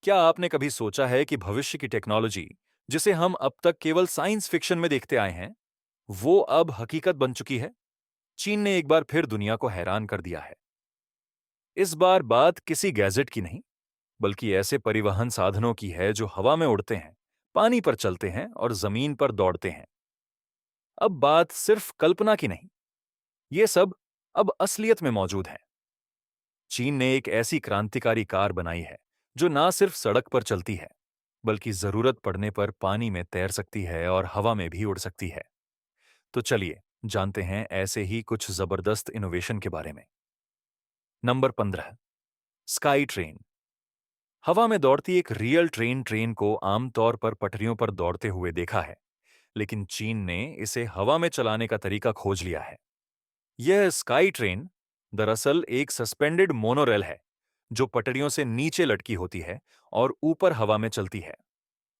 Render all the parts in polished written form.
क्या आपने कभी सोचा है कि भविष्य की टेक्नोलॉजी, जिसे हम अब तक केवल साइंस फिक्शन में देखते आए हैं, वो अब हकीकत बन चुकी है? चीन ने एक बार फिर दुनिया को हैरान कर दिया है। इस बार बात किसी गैजेट की नहीं, बल्कि ऐसे परिवहन साधनों की है जो हवा में उड़ते हैं, पानी पर चलते हैं और जमीन पर दौड़ते हैं। अब बात सिर्फ कल्पना की नहीं, ये सब अब असलियत में मौजूद है। चीन ने एक ऐसी क्रांतिकारी कार बनाई है जो ना सिर्फ सड़क पर चलती है, बल्कि जरूरत पड़ने पर पानी में तैर सकती है और हवा में भी उड़ सकती है। तो चलिए जानते हैं ऐसे ही कुछ जबरदस्त इनोवेशन के बारे में। Number 15, sky train. हवा में दौड़ती एक रियल ट्रेन ट्रेन को आमतौर पर पटरियों पर दौड़ते हुए देखा है, लेकिन चीन ने इसे हवा में चलाने का तरीका खोज लिया है। यह स्काई ट्रेन दरअसल एक सस्पेंडेड मोनोरेल है जो पटरियों से नीचे लटकी होती है और ऊपर हवा में चलती है।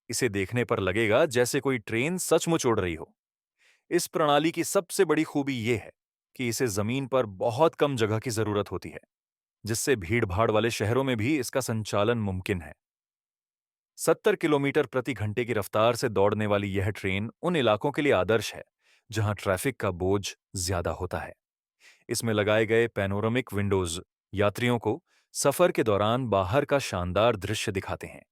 इसे देखने पर लगेगा जैसे कोई ट्रेन सचमुच उड़ रही हो। इस प्रणाली की सबसे बड़ी खूबी यह है कि इसे जमीन पर बहुत कम जगह की जरूरत होती है, जिससे भीड़-भाड़ वाले शहरों में भी इसका संचालन मुमकिन है। 70 किलोमीटर प्रति घंटे की रफ्तार से दौड़ने वाली यह ट्रेन उन इलाकों के लिए आदर्श है जहां ट्रैफिक का बोझ ज्यादा होता है। इसमें लगाए गए पैनोरामिक विंडोज यात्रियों को सफर के दौरान बाहर का शानदार दृश्य दिखाते हैं।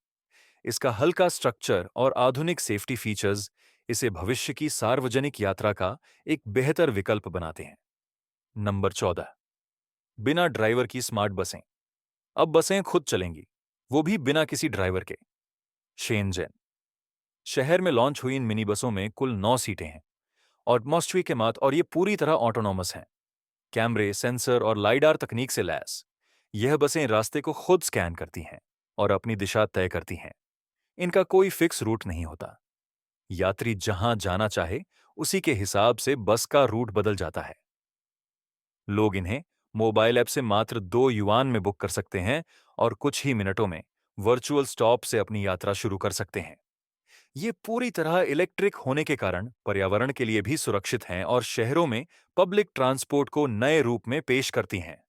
इसका हल्का स्ट्रक्चर और आधुनिक सेफ्टी फीचर्स इसे भविष्य की सार्वजनिक यात्रा का एक बेहतर विकल्प बनाते हैं। नंबर 14, बिना ड्राइवर की स्मार्ट बसें। अब बसें खुद चलेंगी, वो भी बिना किसी ड्राइवर के। शेनजेन शहर में लॉन्च हुई इन मिनी बसों में कुल 9 सीटें हैं और मॉस्ट्री के मात और ये पूरी तरह ऑटोनॉमस हैं। कैमरे, सेंसर और लाइडार तकनीक से लैस यह बसें रास्ते को खुद स्कैन करती हैं और अपनी दिशा तय करती हैं। इनका कोई फिक्स रूट नहीं होता। यात्री जहां जाना चाहे उसी के हिसाब से बस का रूट बदल जाता है। लोग इन्हें मोबाइल ऐप से मात्र 2 युआन में बुक कर सकते हैं और कुछ ही मिनटों में वर्चुअल स्टॉप से अपनी यात्रा शुरू कर सकते हैं। ये पूरी तरह इलेक्ट्रिक होने के कारण पर्यावरण के लिए भी सुरक्षित हैं और शहरों में पब्लिक ट्रांसपोर्ट को नए रूप में पेश करती हैं।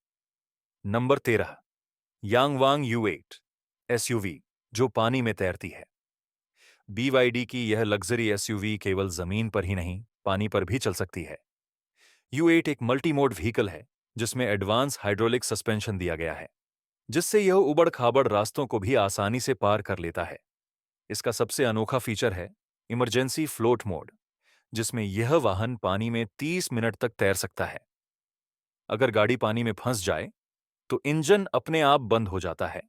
नंबर 13, यांगवांग यू8 एसयूवी, जो पानी में तैरती है। बीवाईडी की यह लग्जरी एसयूवी केवल जमीन पर ही नहीं, पानी पर भी चल सकती है। यू8 एक मल्टी मोड व्हीकल है जिसमें एडवांस हाइड्रोलिक सस्पेंशन दिया गया है, जिससे यह उबड़-खाबड़ रास्तों को भी आसानी से पार कर लेता है। इसका सबसे अनोखा फीचर है इमरजेंसी फ्लोट मोड, जिसमें यह वाहन पानी में 30 मिनट तक तैर सकता है। अगर गाड़ी पानी में फंस जाए तो इंजन अपने आप बंद हो जाता है,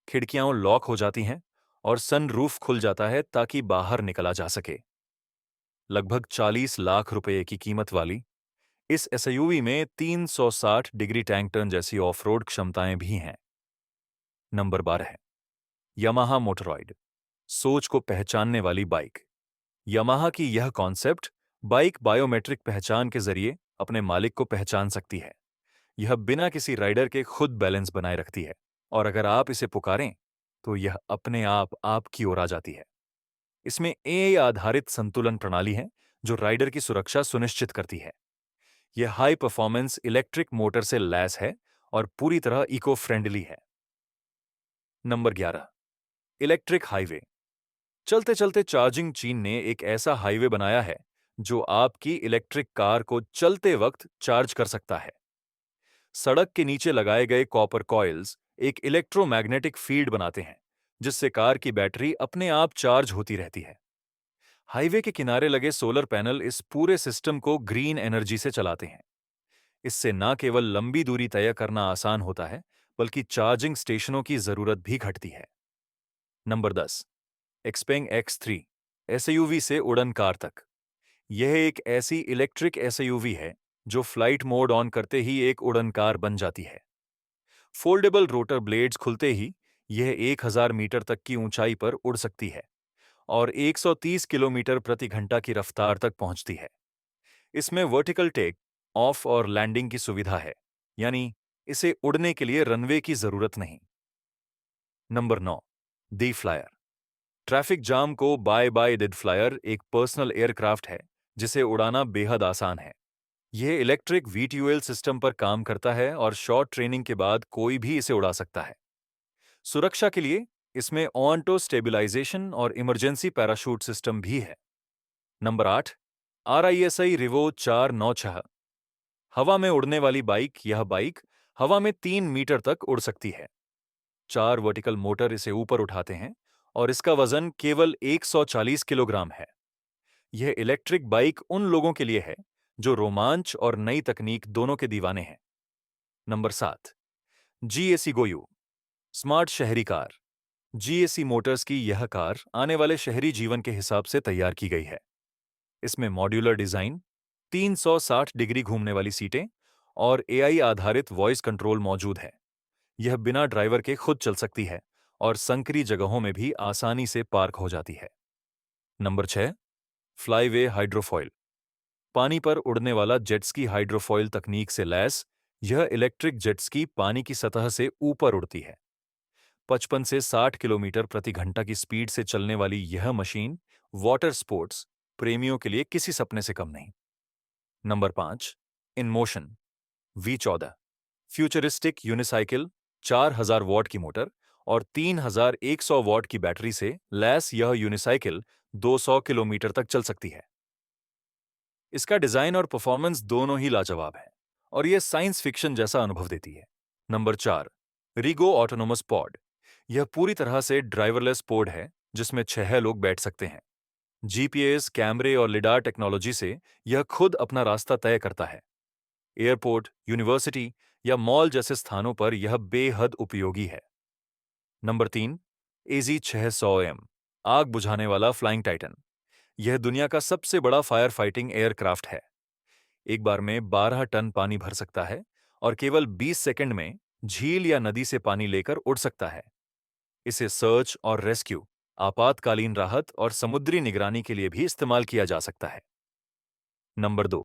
खिड़कियां लॉक हो जाती हैं और सनरूफ खुल जाता है ताकि बाहर निकला जा सके। लगभग 40 लाख रुपए की कीमत वाली इस एसयूवी में 360 डिग्री टैंक टर्न जैसी ऑफ-रोड क्षमताएं भी हैं। नंबर 12 है यामाहा मोटरॉयड, सोच को पहचानने वाली बाइक। यामाहा की यह कॉन्सेप्ट बाइक बायोमेट्रिक पहचान के जरिए अपने मालिक को पहचान सकती है। यह बिना किसी राइडर के खुद बैलेंस बनाए रखती है और अगर आप इसे पुकारें तो यह अपने आप आपकी ओर आ जाती है। इसमें एआई आधारित संतुलन प्रणाली है जो राइडर की सुरक्षा सुनिश्चित करती है। यह हाई परफॉर्मेंस इलेक्ट्रिक मोटर से लैस है और पूरी तरह इको फ्रेंडली है। Number 11, electric highway. चलते चलते चार्जिंग चीन ने एक ऐसा हाईवे बनाया है जो आपकी इलेक्ट्रिक कार को चलते वक्त चार्ज कर सकता है। सड़क के नीचे लगाए गए कॉपर कॉइल्स एक इलेक्ट्रोमैग्नेटिक फील्ड बनाते हैं, जिससे कार की बैटरी अपने आप चार्ज होती रहती है। हाईवे के किनारे लगे सोलर पैनल इस पूरे सिस्टम को ग्रीन एनर्जी से चलाते हैं। इससे न केवल लंबी दूरी तय करना आसान होता है, बल्कि चार्जिंग स्टेशनों की जरूरत भी घटती है। नंबर 10, एक्सपेंग X3 एसयूवी से उड़न कार तक। यह एक ऐसी इलेक्ट्रिक एसयूवी है जो फ्लाइट मोड ऑन करते ही एक उड़न कार बन जाती है। फोल्डेबल रोटर ब्लेड्स खुलते ही यह 1000 मीटर तक की ऊंचाई पर उड़ सकती है और 130 किलोमीटर प्रति घंटा की रफ्तार तक पहुंचती है। इसमें वर्टिकल टेक ऑफ और लैंडिंग की सुविधा है, यानी इसे उड़ने के लिए रनवे की जरूरत नहीं। नंबर 9, दी फ्लायर। ट्रैफिक जाम को बाय बाय दिड फ्लायर एक पर्सनल एयरक्राफ्ट है जिसे उड़ाना बेहद आसान है। यह इलेक्ट्रिक वीट्यूएल सिस्टम पर काम करता है और शॉर्ट ट्रेनिंग के बाद कोई भी इसे उड़ा सकता है। सुरक्षा के लिए इसमें ऑन्टो स्टेबिलाइजेशन और इमरजेंसी पैराशूट सिस्टम भी है। Number 8, RISI Revo 496। हवा में उड़ने वाली बाइक। यह बाइक हवा में 3 मीटर तक उड़ सकती है। 4 वर्टिकल मोटर इसे ऊपर उठाते हैं और इसका वजन केवल 140 किलोग्राम है। यह इलेक्ट्रिक बाइक उन लोगों के लिए है जो रोमांच और नई तकनीक दोनों के दीवाने हैं। नंबर 7, GAC गोयू स्मार्ट शहरी कार। GAC मोटर्स की यह कार आने वाले शहरी जीवन के हिसाब से तैयार की गई है। इसमें मॉड्यूलर डिजाइन, 360 डिग्री घूमने वाली सीटें और AI आधारित वॉइस कंट्रोल मौजूद है। यह बिना ड्राइवर के खुद चल सकती है और संकरी जगहों में भी आसानी से पार्क हो जाती है। Number 6, Flyway hydrofoil. पानी पर उड़ने वाला जेटस्की हाइड्रोफॉयल तकनीक से लैस यह इलेक्ट्रिक जेटस्की पानी की सतह से ऊपर उड़ती है। 55 से 60 किलोमीटर प्रति घंटा की स्पीड से चलने वाली यह मशीन वाटर स्पोर्ट्स प्रेमियों के लिए किसी सपने से कम नहीं। Number 5, InMotion V14 futuristic unicycle. 4000 watt की मोटर और 3100 वॉट की बैटरी से लैस यह यूनिसाइकिल 200 किलोमीटर तक चल सकती है। इसका डिजाइन और परफॉर्मेंस दोनों ही लाजवाब है और यह साइंस फिक्शन जैसा अनुभव देती है। Number 4, रिगो autonomous pod. यह पूरी तरह से ड्राइवरलेस पोड है जिसमें 6 लोग बैठ सकते हैं। GPS, कैमरे और लिडार टेक्नोलॉजी से यह खुद अपना रास्ता तय करता है। एयरपोर्ट, यूनिवर्सिटी या मॉल जैसे स्थानों पर यह बेहद उपयोगी है। नंबर 3, AZ-600M आग बुझाने वाला फ्लाइंग टाइटन। यह दुनिया का सबसे बड़ा फायर फाइटिंग एयरक्राफ्ट है। एक बार में 12 टन पानी भर सकता है और केवल 20 सेकंड में झील या नदी से पानी लेकर उड़ सकता है। इसे सर्च और रेस्क्यू, आपातकालीन राहत और समुद्री निगरानी के लिए भी इस्तेमाल किया जा सकता है। नंबर 2,